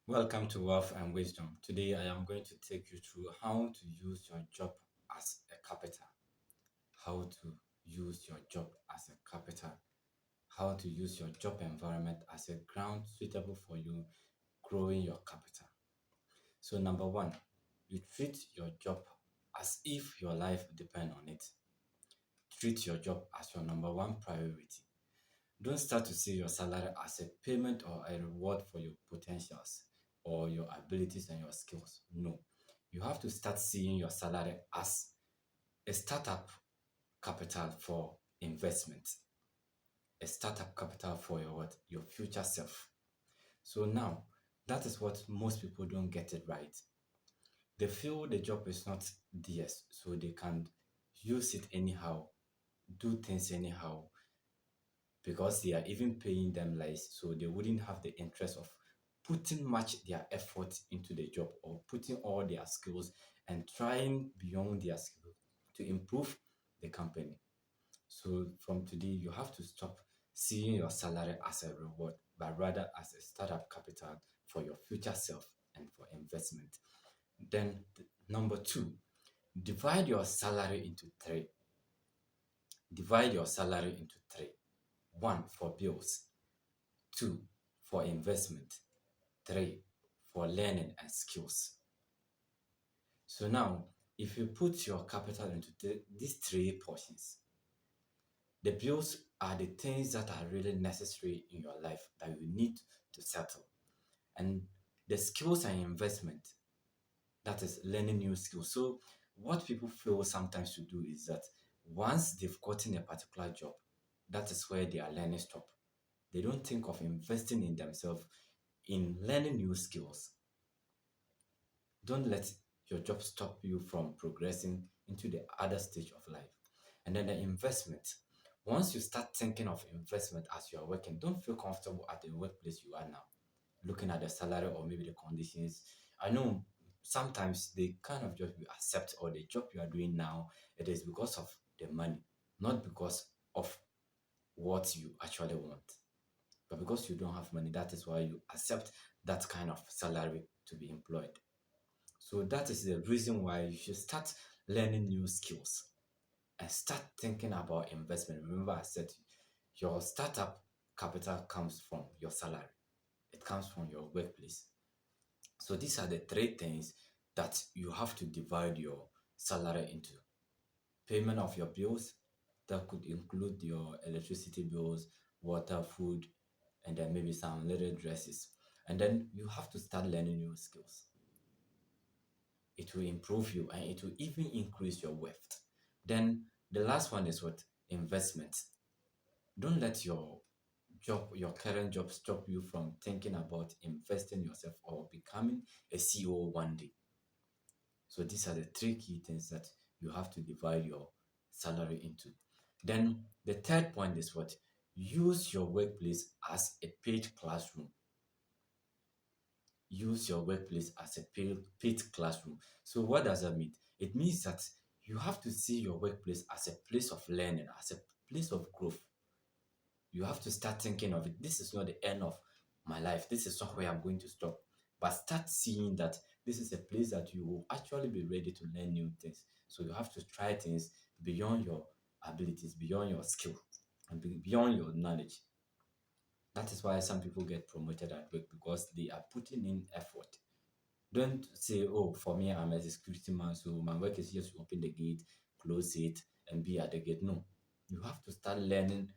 Welcome to Wealth and Wisdom. Today I am going to take you through how to use your job as a capital. How to use your job as a capital. How to use your job environment as a ground suitable for you growing your capital. So, number one, you treat your job as if your life depends on it. Treat your job as your number one priority. Don't start to see your salary as a payment or a reward for your potentials or your abilities and your skills. No. You have to start seeing your salary as a startup capital for investment, a startup capital for your what? Your future self. So now, that is what most people don't get it right. They feel the job is not theirs, so they can use it anyhow, do things anyhow, because they are even paying them less, so they wouldn't have the interest of putting much their effort into the job or putting all their skills and trying beyond their skills to improve the company. So from today, you have to stop seeing your salary as a reward, but rather as a startup capital for your future self and for investment. Then, number two, divide your salary into three. Divide your salary into three. One for bills, two for investment, three for learning and skills. So now, if you put your capital into these three portions, the bills are the things that are really necessary in your life that you need to settle. And the skills and investment, that is learning new skills. So, what people fail sometimes to do is that once they've gotten a particular job, that is where their learning stop. They don't think of investing in themselves in learning new skills. Don't let your job stop you from progressing into the other stage of life. And then the investment. Once you start thinking of investment as you are working, don't feel comfortable at the workplace you are now, looking at the salary or maybe the conditions. I know sometimes they kind of just accept or the job you are doing now, it is because of the money, not because of what you actually want. But because you don't have money, that is why you accept that kind of salary to be employed. So that is the reason why you should start learning new skills and start thinking about investment. Remember, I said your startup capital comes from your salary, it comes from your workplace. So these are the three things that you have to divide your salary into: payment of your bills, that could include your electricity bills, water, food, and then maybe some little dresses. And then you have to start learning new skills. It will improve you and it will even increase your wealth. Then the last one is what? Investment. Don't let your current job stop you from thinking about investing yourself or becoming a CEO one day. So these are the three key things that you have to divide your salary into. Then the third point is what? Use your workplace as a paid classroom. Use your workplace as a paid classroom. So what does that mean? It means that you have to see your workplace as a place of learning, as a place of growth. You have to start thinking of it. This is not the end of my life. This is not where I'm going to stop. But start seeing that this is a place that you will actually be ready to learn new things. So you have to try things beyond your abilities, beyond your skill, and beyond your knowledge. That is why some people get promoted at work because they are putting in effort. Don't say, oh, for me, I'm a security man, so my work is just to open the gate, close it, and be at the gate. No, you have to start learning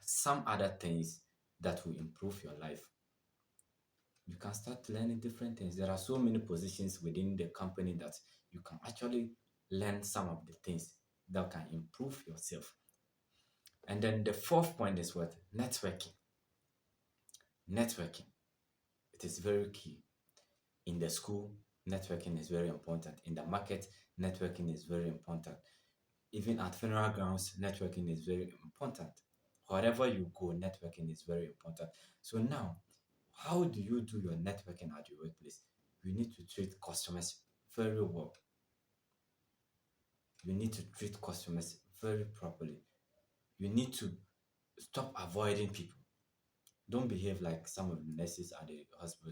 some other things that will improve your life. You can start learning different things. There are so many positions within the company that you can actually learn some of the things that can improve yourself. And then the fourth point is what? Networking. Networking. It is very key. In the school, networking is very important. In the market, networking is very important. Even at funeral grounds, networking is very important. Wherever you go, networking is very important. So now, how do you do your networking at your workplace? You need to treat customers very well. You need to treat customers very properly. You need to stop avoiding people. Don't behave like some of the nurses at the hospital.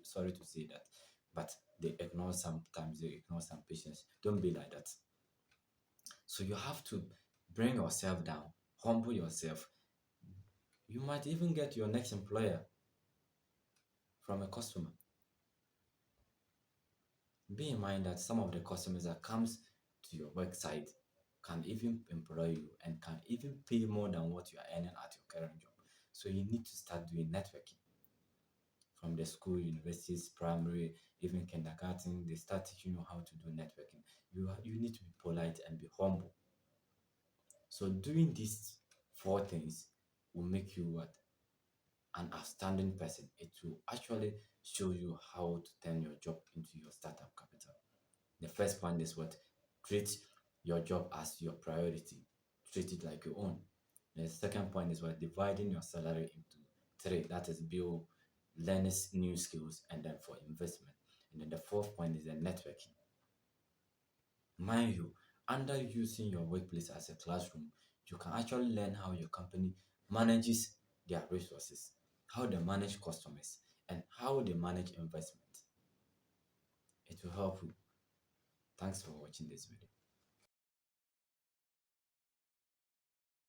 Sorry to say that, but they ignore some patients. Don't be like that. So you have to bring yourself down, humble yourself. You might even get your next employer from a customer. Be in mind that some of the customers that comes to your website can even employ you and can even pay more than what you are earning at your current job. So you need to start doing networking from the school, universities, primary, even kindergarten. They start teaching you how to do networking. You need to be polite and be humble. So doing these four things will make you what, an outstanding person. It will actually show you how to turn your job into your startup capital. The first point is what, treat your job as your priority. Treat it like your own. The second point is what, dividing your salary into three. That is build, learning new skills, and then for investment. And then the fourth point is the networking. Mind you, under using your workplace as a classroom, you can actually learn how your company manages their resources, how they manage customers, and how they manage investment. It will help you. Thanks for watching this video.